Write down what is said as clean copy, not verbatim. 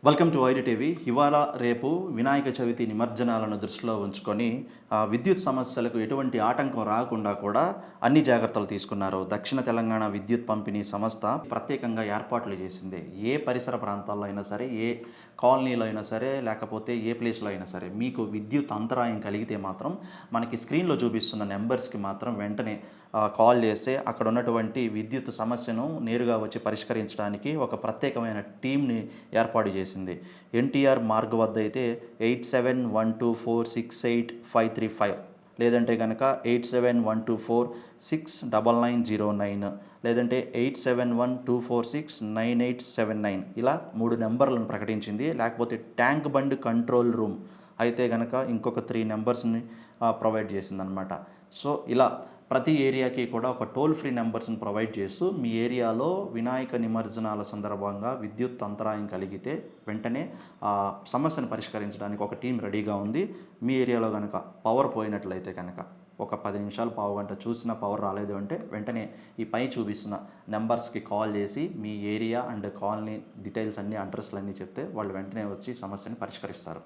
Welcome to ID TV. ఇవాళ రేపు వినాయక చవితి నిమజ్జనాలను దృష్టిలో ఉంచుకొని విద్యుత్ సమస్యలకు ఎటువంటి ఆటంకం రాకుండా కూడా అన్ని జాగ్రత్తలు తీసుకున్నారు. దక్షిణ తెలంగాణ విద్యుత్ పంపిణీ సంస్థ ప్రత్యేకంగా ఏర్పాట్లు చేసింది. ఏ పరిసర ప్రాంతాల్లో అయినా సరే, ఏ కాలనీలో అయినా సరే, లేకపోతే ఏ ప్లేస్లో అయినా సరే మీకు విద్యుత్ అంతరాయం కలిగితే మాత్రం మనకి స్క్రీన్లో చూపిస్తున్న నెంబర్స్కి మాత్రం వెంటనే కాల్ చేస్తే అక్కడ ఉన్నటువంటి విద్యుత్ సమస్యను నేరుగా వచ్చి పరిష్కరించడానికి ఒక ప్రత్యేకమైన టీంని ఏర్పాటు చేసింది. ఎన్టీఆర్ మార్గ్ వద్ద అయితే 8712468535 లేదంటే కనుక 8712469909 లేదంటే 8712469879 ఇలా 3 నెంబర్లను ప్రకటించింది. లేకపోతే ట్యాంక్ బండ్ కంట్రోల్ రూమ్ అయితే కనుక ఇంకొక 3 నెంబర్స్ని ప్రొవైడ్ చేసిందనమాట. సో ఇలా ప్రతి ఏరియాకి కూడా ఒక టోల్ ఫ్రీ నెంబర్స్ని ప్రొవైడ్ చేస్తూ మీ ఏరియాలో వినాయక నిమజ్జనాల సందర్భంగా విద్యుత్ అంతరాయం కలిగితే వెంటనే ఆ సమస్యను పరిష్కరించడానికి ఒక టీం రెడీగా ఉంది. మీ ఏరియాలో కనుక పవర్ పోయినట్లయితే కనుక ఒక 10 నిమిషాలు పావుగంట చూసిన పవర్ రాలేదు అంటే వెంటనే ఈ పై చూపిస్తున్న నెంబర్స్కి కాల్ చేసి మీ ఏరియా అండ్ కాలనీ డీటెయిల్స్ అన్నీ అడ్రస్లు అన్నీ చెప్తే వాళ్ళు వెంటనే వచ్చి సమస్యని పరిష్కరిస్తారు.